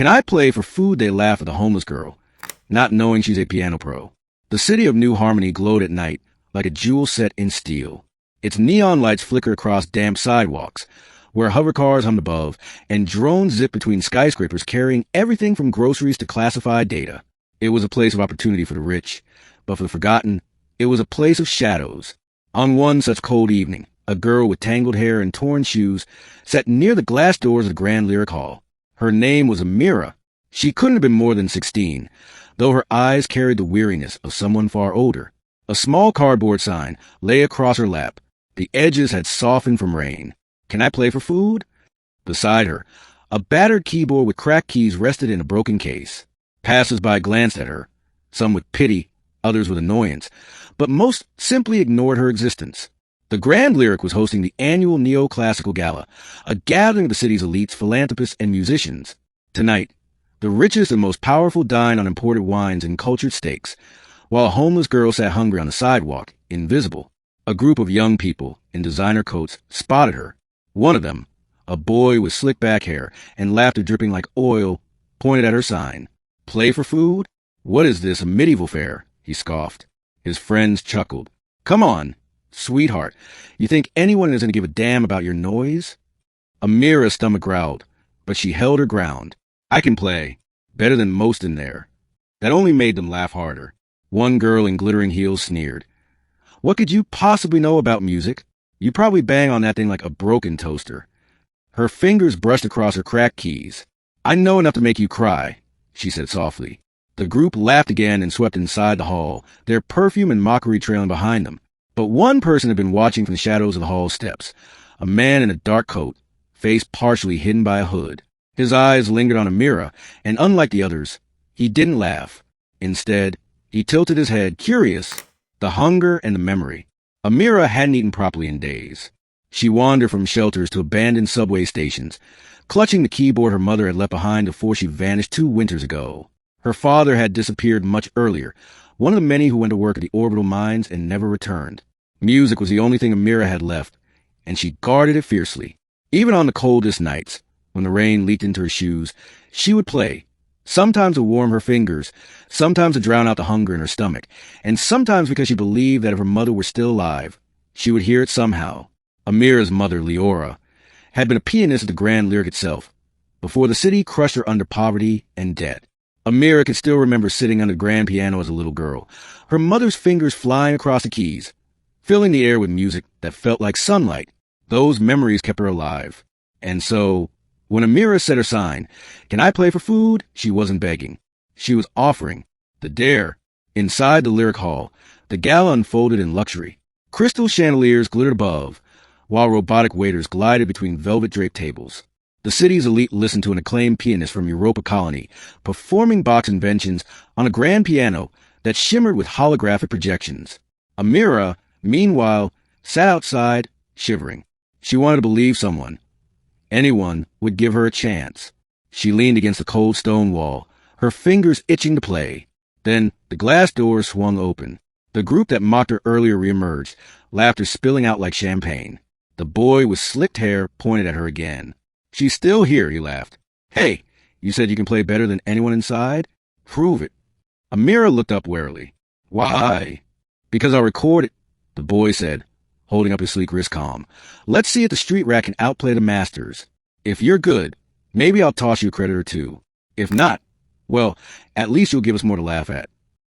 Can I play for food? They laugh at the homeless girl, not knowing she's a piano pro. The city of New Harmony glowed at night like a jewel set in steel. Its neon lights flicker across damp sidewalks, where hovercars hummed above and drones zipped between skyscrapers carrying everything from groceries to classified data. It was a place of opportunity for the rich, but for the forgotten, it was a place of shadows. On one such cold evening, a girl with tangled hair and torn shoes sat near the glass doors of the Grand Lyric Hall. Her name was Amira. She couldn't have been more than 16, though her eyes carried the weariness of someone far older. A small cardboard sign lay across her lap. The edges had softened from rain. Can I play for food? Beside her, a battered keyboard with cracked keys rested in a broken case. Passers-by glanced at her, some with pity, others with annoyance, but most simply ignored her existence. The Grand Lyric was hosting the annual Neoclassical Gala, a gathering of the city's elites, philanthropists, and musicians. Tonight, the richest and most powerful dined on imported wines and cultured steaks, while a homeless girl sat hungry on the sidewalk, invisible. A group of young people in designer coats spotted her. One of them, a boy with slick back hair and laughter dripping like oil, pointed at her sign. Play for food? What is this, a medieval fair? He scoffed. His friends chuckled. Come on, sweetheart. You think anyone is going to give a damn about your noise? Amira's stomach growled, but she held her ground. I can play. Better than most in there. That only made them laugh harder. One girl in glittering heels sneered. What could you possibly know about music? You probably bang on that thing like a broken toaster. Her fingers brushed across her cracked keys. I know enough to make you cry, she said softly. The group laughed again and swept inside the hall, their perfume and mockery trailing behind them. But one person had been watching from the shadows of the hall steps, a man in a dark coat, face partially hidden by a hood. His eyes lingered on Amira, and unlike the others, he didn't laugh. Instead, he tilted his head, curious, the hunger and the memory. Amira hadn't eaten properly in days. She wandered from shelters to abandoned subway stations, clutching the keyboard her mother had left behind before she vanished 2 winters ago. Her father had disappeared much earlier, one of the many who went to work at the orbital mines and never returned. Music was the only thing Amira had left, and she guarded it fiercely. Even on the coldest nights, when the rain leaked into her shoes, she would play, sometimes to warm her fingers, sometimes to drown out the hunger in her stomach, and sometimes because she believed that if her mother were still alive, she would hear it somehow. Amira's mother, Leora, had been a pianist at the Grand Lyric itself, before the city crushed her under poverty and debt. Amira could still remember sitting under the grand piano as a little girl, her mother's fingers flying across the keys, filling the air with music that felt like sunlight. Those memories kept her alive. And so, when Amira said her sign, "Can I play for food?" she wasn't begging. She was offering. The dare. Inside the Lyric Hall, the gala unfolded in luxury. Crystal chandeliers glittered above, while robotic waiters glided between velvet-draped tables. The city's elite listened to an acclaimed pianist from Europa Colony, performing Bach's inventions on a grand piano that shimmered with holographic projections. Amira, meanwhile, sat outside, shivering. She wanted to believe someone, anyone, would give her a chance. She leaned against the cold stone wall, her fingers itching to play. Then the glass doors swung open. The group that mocked her earlier reemerged, laughter spilling out like champagne. The boy with slicked hair pointed at her again. She's still here, he laughed. Hey, you said you can play better than anyone inside? Prove it. Amira looked up warily. Why? Because I'll record it, the boy said, holding up his sleek wrist calm. Let's see if the street rat can outplay the masters. If you're good, maybe I'll toss you a credit or two. If not, well, at least you'll give us more to laugh at.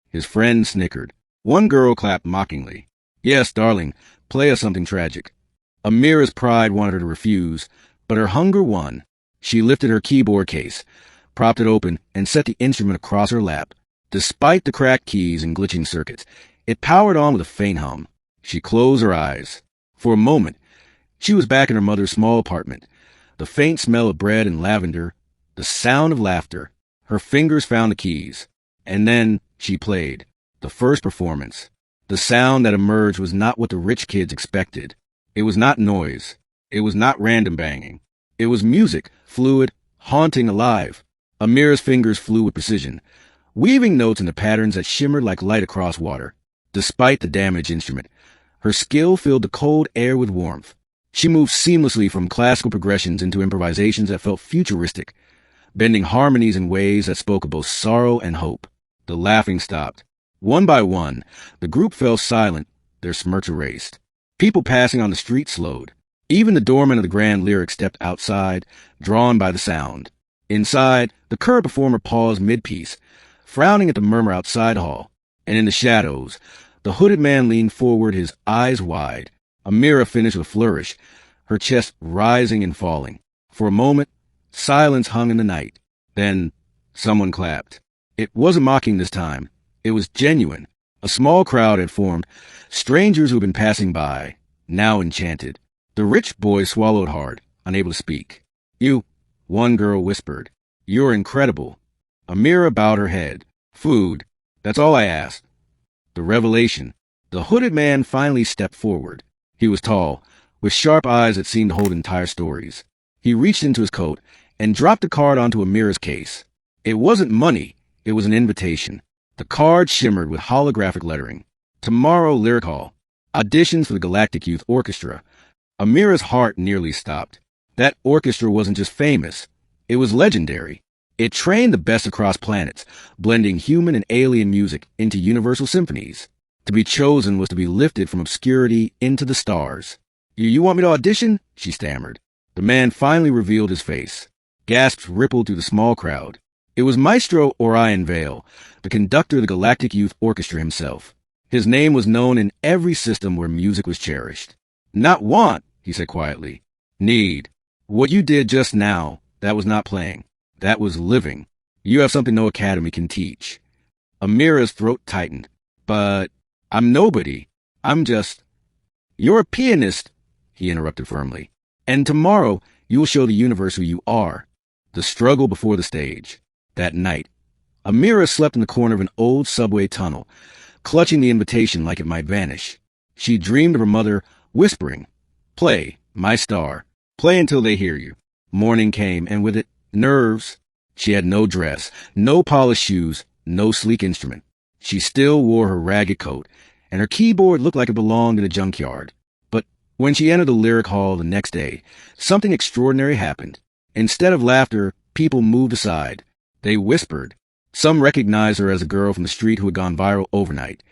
His friend snickered. One girl clapped mockingly. Yes, darling, play us something tragic. Amira's pride wanted her to refuse, but her hunger won. She lifted her keyboard case, propped it open, and set the instrument across her lap. Despite the cracked keys and glitching circuits, it powered on with a faint hum. She closed her eyes. For a moment, she was back in her mother's small apartment. The faint smell of bread and lavender, the sound of laughter. Her fingers found the keys. And then she played. The first performance. The sound that emerged was not what the rich kids expected. It was not noise. It was not random banging. It was music, fluid, haunting, alive. Amira's fingers flew with precision, weaving notes into patterns that shimmered like light across water. Despite the damaged instrument, her skill filled the cold air with warmth. She moved seamlessly from classical progressions into improvisations that felt futuristic, bending harmonies in ways that spoke of both sorrow and hope. The laughing stopped. One by one, the group fell silent, their smirks erased. People passing on the street slowed. Even the doorman of the Grand Lyric stepped outside, drawn by the sound. Inside, the current performer paused mid-piece, frowning at the murmur outside hall. And in the shadows, the hooded man leaned forward, his eyes wide. Amira finished with a flourish, her chest rising and falling. For a moment, silence hung in the night. Then, someone clapped. It wasn't mocking this time. It was genuine. A small crowd had formed, strangers who had been passing by, now enchanted. The rich boy swallowed hard, unable to speak. "You," one girl whispered. "You're incredible." Amira bowed her head. "Food. That's all I asked." The revelation. The hooded man finally stepped forward. He was tall, with sharp eyes that seemed to hold entire stories. He reached into his coat and dropped a card onto Amira's case. It wasn't money. It was an invitation. The card shimmered with holographic lettering. "Tomorrow, Lyric Hall. Auditions for the Galactic Youth Orchestra." Amira's heart nearly stopped. That orchestra wasn't just famous. It was legendary. It trained the best across planets, blending human and alien music into universal symphonies. To be chosen was to be lifted from obscurity into the stars. You want me to audition?" she stammered. The man finally revealed his face. Gasps rippled through the small crowd. It was Maestro Orion Vale, the conductor of the Galactic Youth Orchestra himself. His name was known in every system where music was cherished. "Not want," he said quietly. "Need. What you did just now, that was not playing. That was living. You have something no academy can teach." Amira's throat tightened. "But I'm nobody. I'm just—" "You're a pianist," he interrupted firmly. "And tomorrow you will show the universe who you are." The struggle before the stage. That night, Amira slept in the corner of an old subway tunnel, clutching the invitation like it might vanish. She dreamed of her mother whispering, "Play, my star. Play until they hear you." Morning came, and with it, nerves. She had no dress, no polished shoes, no sleek instrument. She still wore her ragged coat, and her keyboard looked like it belonged in a junkyard. But when she entered the Lyric Hall the next day, something extraordinary happened. Instead of laughter, people moved aside. They whispered. Some recognized her as a girl from the street who had gone viral overnight,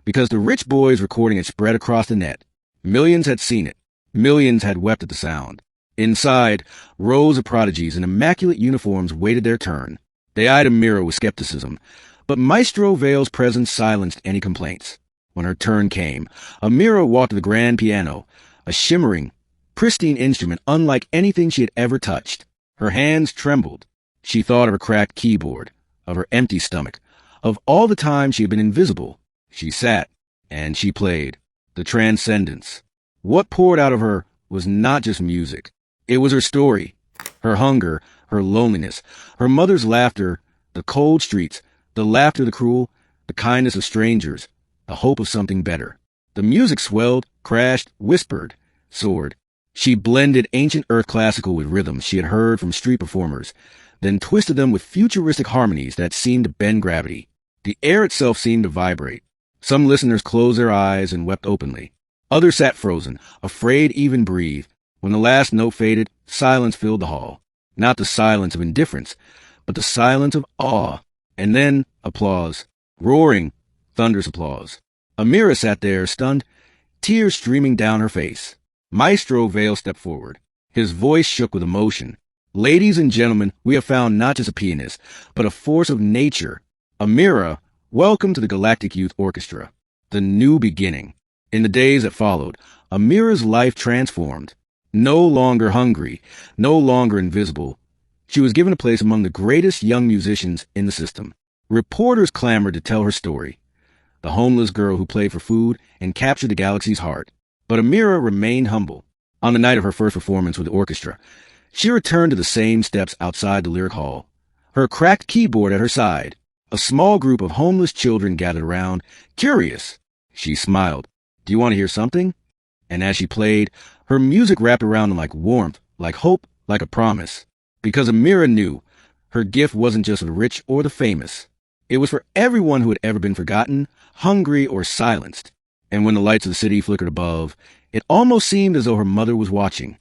because the rich boy's recording had spread across the net. Millions had seen it. Millions had wept at the sound. Inside, rows of prodigies in immaculate uniforms waited their turn. They eyed Amira with skepticism, but Maestro Vale's presence silenced any complaints. When her turn came, Amira walked to the grand piano, a shimmering, pristine instrument unlike anything she had ever touched. Her hands trembled. She thought of her cracked keyboard, of her empty stomach, of all the time she had been invisible. She sat, and she played. The transcendence. What poured out of her was not just music. It was her story, her hunger, her loneliness, her mother's laughter, the cold streets, the laughter of the cruel, the kindness of strangers, the hope of something better. The music swelled, crashed, whispered, soared. She blended ancient earth classical with rhythms she had heard from street performers, then twisted them with futuristic harmonies that seemed to bend gravity. The air itself seemed to vibrate. Some listeners closed their eyes and wept openly. Others sat frozen, afraid to even breathe. When the last note faded, silence filled the hall. Not the silence of indifference, but the silence of awe. And then, applause. Roaring, thunderous applause. Amira sat there, stunned, tears streaming down her face. Maestro Vale stepped forward. His voice shook with emotion. "Ladies and gentlemen, we have found not just a pianist, but a force of nature. Amira, welcome to the Galactic Youth Orchestra." The new beginning. In the days that followed, Amira's life transformed. No longer hungry, no longer invisible, she was given a place among the greatest young musicians in the system. Reporters clamored to tell her story. The homeless girl who played for food and captured the galaxy's heart. But Amira remained humble. On the night of her first performance with the orchestra, she returned to the same steps outside the Lyric Hall, her cracked keyboard at her side. A small group of homeless children gathered around, curious. She smiled. "Do you want to hear something?" And as she played, her music wrapped around them like warmth, like hope, like a promise. Because Amira knew her gift wasn't just for the rich or the famous. It was for everyone who had ever been forgotten, hungry, or silenced. And when the lights of the city flickered above, it almost seemed as though her mother was watching.